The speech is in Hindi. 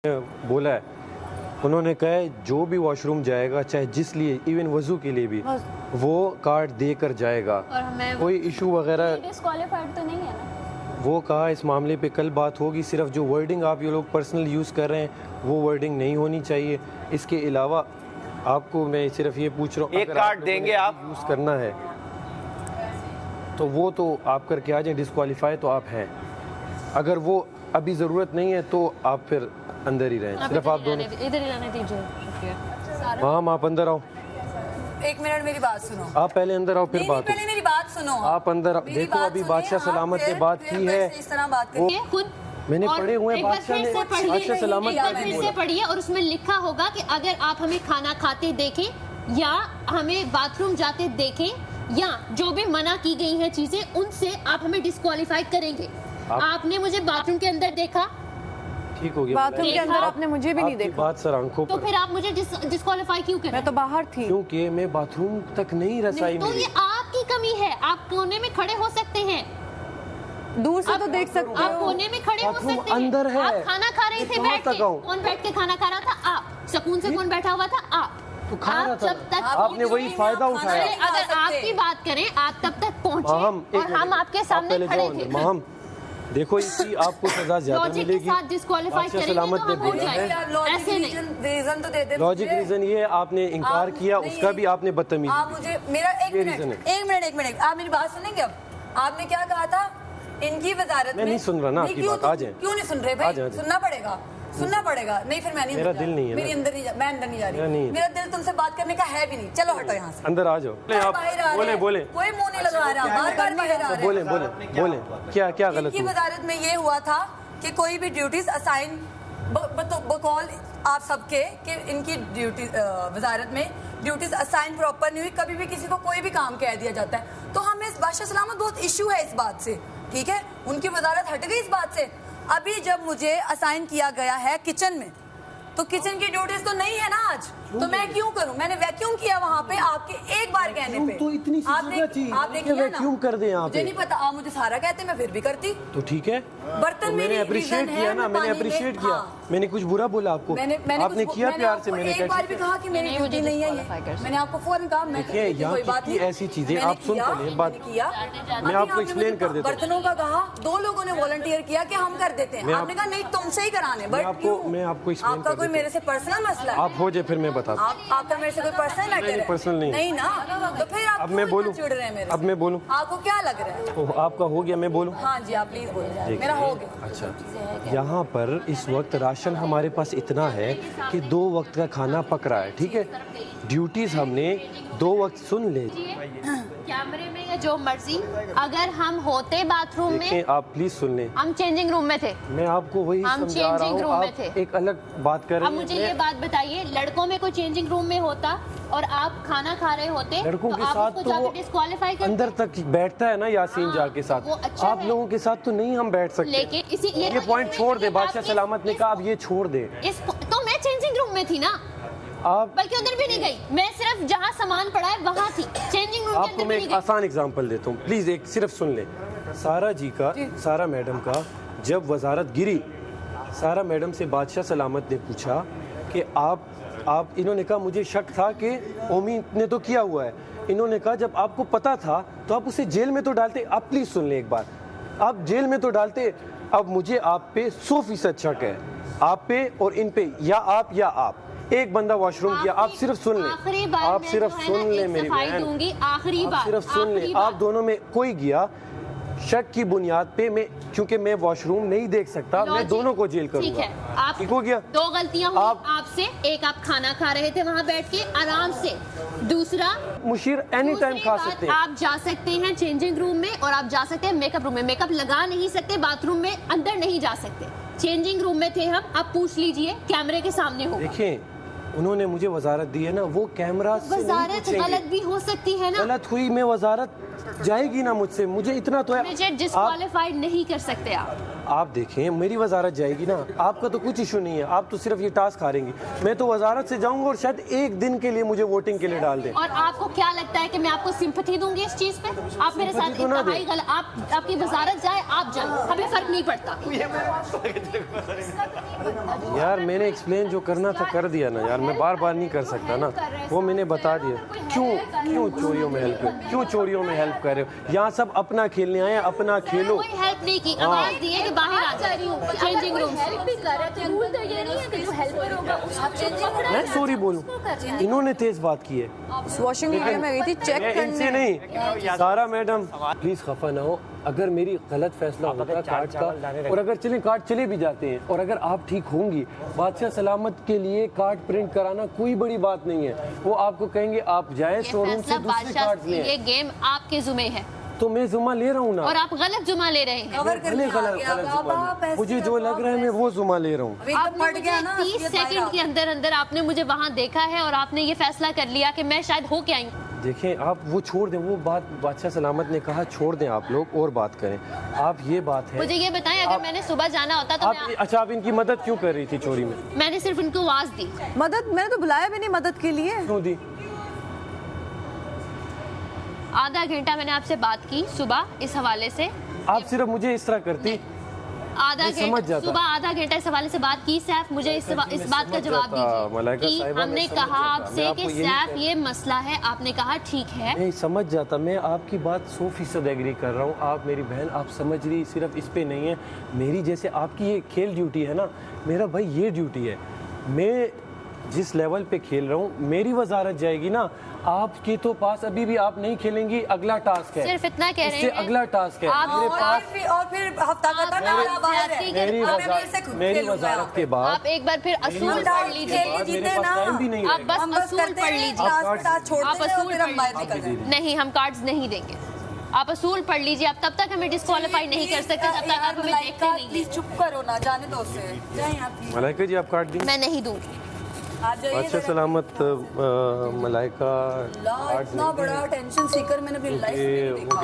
बोला है, उन्होंने कहा है जो भी वॉशरूम जाएगा चाहे जिस लिए इवन वजू के लिए भी वो कार्ड देकर जाएगा और हमें कोई इशू वगैरह डिस्क्वालीफाइड तो नहीं है ना। वो कहा इस मामले पे कल बात होगी। सिर्फ जो वर्डिंग आप ये लोग पर्सनल यूज़ कर रहे हैं वो वर्डिंग नहीं होनी चाहिए। इसके अलावा आपको मैं सिर्फ ये पूछ रहा हूँ, एक कार्ड देंगे आप यूज़ करना है तो वो तो आप करके आ जाए, डिस्क्वालीफाई तो आप हैं। अगर वो अभी ज़रूरत नहीं है तो आप फिर अंदर ही रहें। सिर्फ आप दोनों इधर ही लाने दीजिए। शुक्रिया। माम आप अंदर आओ। एक मिनट मेरी बात सुनो। आप पहले अंदर आओ फिर बात पहले मेरी बात सुनो। आप अंदर आओ। देखो अभी बादशाह सलामत ने बात की है, इस तरह बात वो खुद मैंने पढ़े हुए हैं। बादशाह ने बादशाह सलामत एक बार फिर से पढ़िए और उसमें लिखा होगा कि अगर आप हमें खाना खाते देखें या हमें बाथरूम जाते देखें या जो भी मना की गई हैं चीजें उनसे आप हमें डिस्क्वालीफाई करेंगे। आपने मुझे बाथरूम के अंदर देखा, ठीक हो गया। बाथरूम के अंदर आपने मुझे भी नहीं देखा। बात सर आंखों तो पर। फिर आप मुझे डिस्क्वालीफाई क्यों करें? मैं तो बाहर थी। क्योंकि मैं बाथरूम तक नहीं रसाई तो मेरी। ये आपकी कमी है। आप कोने में खड़े हो सकते हैं, दूर से तो देख सकते आप हो। कोने में खड़े हो बाथरूम सकते हैं। अंदर है। आप खाना खा रहे थे मैं बैठ कहाँ के। तक आऊं? कौन बैठ के खाना खा रहा था? आप। सुकून से कौन बैठा हुआ था? आप। तो खा रहा आप था। जब तक आपने वही फायदा उठाया। अगर आपकी बात करें आप तब तक माहम, पहुंचे एक और हम मिनट। आपके आप सामने पहले खड़े जाओ थे। अंदर। माहम देखो इसकी आपको सजा ज्यादा लॉजिक के मिलेगी। साथ डिस्क्वालीफाई बादशाह करेंगे सलामत तो ने हम हो बोला है। जाएंगे। ऐसे नहीं। रीजन तो दे दे। लॉजिक रीजन ये आपने इनकार किया, उसका भी आपने बदतमीजी आप मुझे मेरा एक ये मिनट reason है। एक मिनट आप मेरी बात सुनेंगे। अब आपने क्या कहा था? इनकी वजारत मैं नहीं सुन रहा ना आपकी बात। आ जाए। क्यों नहीं सुन रहे आ भाई? जाए। सुनना पड़ेगा, सुनना पड़ेगा। नहीं फिर मैं नहीं मेरा अंदर जा दिल रही। नहीं है मेरी ना। अंदर नहीं जा, मैं अंदर नहीं जा मेरा नहीं रही। है। मेरा दिल तुमसे बात करने का है भी नहीं। चलो हटो यहाँ से। अंदर आ जाओ। आप बाहर आ रहे बोले हैं। बोले कोई मुंह नहीं लगा रहा, बार बार बाहर आ रहे बोले बोले बोले क्या क्या गलत इनकी हुआ? वजारत में ये हुआ था कि कोई भी ड्यूटीज असाइन बकौल आप सबके कि इनकी ड्यूटी वजारत में ड्यूटीज असाइन प्रॉपर नहीं हुई। कभी भी किसी को कोई भी काम कह दिया जाता है तो हमें बादशाह सलामत बहुत इशू है इस बात से। ठीक है, उनकी वजारत हट गई इस बात से। अभी जब मुझे असाइन किया गया है किचन में तो किचन की ड्यूटीज तो नहीं है ना आज, तो मैं क्यों करूं? मैंने वैक्यूम किया वहाँ पे आपके एक बार कहने पे। तो इतनी सी आपने जगह थी, आपने क्या किया वैक्यूम ना? कर दें यहाँ मुझे पे? नहीं पता, आप मुझे सारा कहते मैं फिर भी करती। तो ठीक है, बर्तन तो मैंने मेरी अप्रिशिएट reason किया है, ना, मैं मैंने पानी में- अप्रिशिएट किया। हाँ। मैंने कुछ बुरा बोला आपको? मैंने आपने किया प्यार से। मैंने एक बार भी कहा कि मेरी नहीं, ड्यूटी मुझे नहीं है disqualify कर ये। सकते। मैंने आपको फौरन कहा मैं देखिए, करती, यहाँ कोई बात कितनी नहीं। ऐसी चीजें मैंने आप सुन किया, तो लें, बात- मैंने किया। मैं अभी आपको आपने explain मुझे कर देता हूँ। बर्तनों का कहा, दो लोगों ने वॉलंटियर किया कि हम कर देते हैं। मैं आपने कहा नहीं तुमसे ही कराने। मैं बट आपको explain आपका कर कोई देता मेरे से पर्सनल मसला है? आप हो जाए फिर मैं बताता हूँ। आपका मेरे से कोई पर्सनल मैटर है? personal नहीं। नहीं ना, तो फिर आप अब मैं क्यों बोलूं? इतना चिढ़ रहे हैं मेरे से? अब मैं बोलूं? आपको क्या लग रहा है? ओह, आपका हो गया, मैं बोलूं? हाँ जी, आप प्लीज बोलिए। मेरा हो गया। अच्छा, यहाँ पर इस वक्त राशन हमारे पास इतना है कि 2 वक्त का खाना पक रहा है। ठीक है, ड्यूटीज हमने 2 वक्त सुन ले। कैमरे में या जो मर्जी, अगर हम होते बाथरूम में, देखें आप प्लीज सुन लें। हम चेंजिंग रूम में थे। मैं आपको वही हम समझा रहा changing room हूँ, में आप थे। एक अलग बात कर अब रहे मुझे हैं। ये बात बताइए, लड़कों में कोई चेंजिंग रूम में होता और आप खाना खा रहे होते लड़कों तो के आप साथ उसको तो जाके वो डिस्क्वालीफाई करते। अंदर तक बैठता है ना यासीन हाँ, जाके साथ। वो अच्छा आप है। लोगों के साथ तो नहीं हम बैठ सकते। लेकिन इसी ये पॉइंट छोड़ दे। बादशाह सलामत ने कहा आप ये छोड़ दे। तो मैं चेंजिंग रूम में थी ना, आप बल्कि उधर भी नहीं गई। मैं सिर्फ जहाँ सामान पड़ा है वहाँ थी, चेंजिंग रूम के आपको अंदर मैं भी एक नहीं गई। आसान एग्जांपल देता हूँ, प्लीज एक सिर्फ सुन ले। सारा जी का, सारा मैडम का जब वजारत गिरी, सारा मैडम से बादशाह सलामत ने पूछा कि आप इन्होंने कहा मुझे शक था कि ओमी ने तो किया हुआ है। इन्होंने कहा जब आपको पता था तो आप उसे जेल में तो डालते। आप प्लीज सुन ले एक बार, आप जेल में तो डालते। अब मुझे आप पे 100% शक है, आप पे और इन पे, या आप एक बंदा वॉशरूम किया। आप सिर्फ सुन ले, आखिरी बार आप मैं सिर्फ जो है सुन ना ले एक मेरी सफाई बहन, दूंगी। आखिरी आप बार, सिर्फ सुन ले। आखिरी आप बार। दोनों में कोई गया शक की बुनियाद पे, मैं क्योंकि मैं वॉशरूम नहीं देख सकता, मैं लॉजिक, दोनों को जेल ठीक करूंगा। है, आप ठीक हो गया? 2 गलतियां हुई आप- आपसे। एक, आप खाना खा रहे थे वहाँ बैठ के आराम से। दूसरा, मुशीर एनी टाइम दूसरी खा बात, सकते हैं। आप जा सकते हैं चेंजिंग रूम में और आप जा सकते हैं मेकअप रूम में। मेकअप लगा नहीं सकते, बाथरूम में अंदर नहीं जा सकते। चेंजिंग रूम में थे हम, आप पूछ लीजिए, कैमरे के सामने हो। देखें, उन्होंने मुझे वजारत दी है ना, वो कैमरा से नहीं वजारत पूछेंगे। गलत भी हो सकती है ना, गलत हुई, मैं वजारत जाएगी ना मुझसे, मुझे इतना तो है। मुझे आप डिस्क्वालीफाइड नहीं कर सकते आप। आप देखें मेरी वजारत जाएगी ना, आपका तो कुछ इशू नहीं है, आप तो सिर्फ ये टास्क हारेंगी। मैं तो वजारत से जाऊंगा और शायद एक दिन के लिए मुझे वोटिंग के लिए डाल दें। और आपको क्या लगता है कि मैं आपको सिंपैथी दूंगी इस चीज पे? आप मेरे साथ तो ना इंतहाई गलत, आपकी वजारत जाए आप जाए, हमें फर्क नहीं पड़ता। यार मैंने एक्सप्लेन जो करना था कर दिया ना यार, मैं बार बार नहीं कर सकता ना, वो मैंने बता दिया। क्यों चोरियों में हेल्प कर, क्यों चोरियों में हेल्प कर रहे हो? यहाँ सब अपना खेलने आए, अपना खेलो। कोई हेल्प नहीं की, आवाज दी है कि बाहर आ जा रही हूँ चेंजिंग रूम से। भी कर रहे तो रूल तो ये नहीं है कि जो हेल्पर होगा उसको मैं सॉरी बोलूं, इन्होंने तेज बात की है। वॉशिंग एरिया में गई थी चेक मैं इनसे करने। नहीं, सारा मैडम प्लीज खफा ना हो, अगर मेरी गलत फैसला होता कार्ड का, और अगर चले कार्ड चले भी जाते हैं, और अगर आप ठीक होंगी, बादशाह सलामत के लिए कार्ड प्रिंट कराना कोई बड़ी बात नहीं है। वो आपको कहेंगे आप जाएं शोरूम से दूसरे कार्ड ये लें, गेम आपके जुमे है तो मैं जुम्मा ले रहा हूँ ना। और आप गलत जुमा ले रहे हैं। कवर करने गलत आ गया, गलत अब जुम्मा आप ले। ऐसे मुझे जो लग रहा है मैं वो जुम्मा ले रहा हूँ। अभी एकदम आपने फट मुझे गया ना 30 ये सेकंड बाहर के अंदर अंदर आपने मुझे वहां देखा है और आपने ये फैसला कर लिया कि मैं शायद हो के आई। देखें आप वो छोड़ दें, वो बात बादशाह सलामत ने कहा छोड़ दें, आप लोग और बात करें। आप ये बात है, मुझे ये बताएं, अगर मैंने सुबह जाना होता तो आप अच्छा आप इनकी मदद क्यों कर रही थी चोरी में? मैंने सिर्फ इनको आवाज दी। मदद मैंने तो बुलाया भी नहीं मदद के लिए। क्यों दी? आधा घंटा मैंने आपसे बात की सुबह इस हवाले से। आप सिर्फ मुझे इस तरह करती, आधा मैं समझ घंटा जाता। सुबह आधा घंटा इस हवाले से बात की। सैफ मुझे इस बात का जवाब जाता, मलाइका दीजिए कि साहिबा, मैं हमने समझ कहा जाता। आपसे मैं कि आपको यही सैफ कह- ये मसला है, आपने कहा ठीक है। नहीं समझ जाता, मैं आपकी बात 100% एग्री कर रहा हूँ। आप मेरी बहन, आप समझ रही, सिर्फ इस पे नहीं है मेरी, जैसे आपकी ये खेल ड्यूटी है ना, मेरा भाई ये ड्यूटी है। मैं जिस लेवल पे खेल रहा हूँ, मेरी वजारत जाएगी ना, आपके तो पास अभी भी आप नहीं खेलेंगी, अगला टास्क है, सिर्फ इतना कह रहे उससे हैं अगला टास्क है आप- मेरे पास। और फिर हफ्ता का था मेरा बाहर है। मेरी अब मैं मेरे से मेरी खेलूंगा। वजारत के बाद आप एक बार फिर असूल हम पढ़ डाउट लीजिए। खेल के मेरे जीते पास ना, टाइम भी नहीं आप रहेगा। बस हम बस असूल करते पढ़ हैं, लीजिए। टास्क छोड़ते आप हैं और असूल फिर हम पढ़ बाहर लीजिए। निकल जाते नहीं, हम कार्ड्स नहीं देंगे। आप असूल पढ़ लीजिए। आप तब तक हमें डिस्क्वालीफाई नहीं कर सकते जब तक आप हमें देखते नहीं प्लीज चुप करो ना, जाने दो उसे। जाए आप प्लीज, मलाइका जी आप काट दी। मैं नहीं दूंगी। आ जाइए अच्छा जरा। सलामत मलाइका अल्लाह, इतना बड़ा टेंशन सीकर मैंने अपनी लाइफ में नहीं देखा।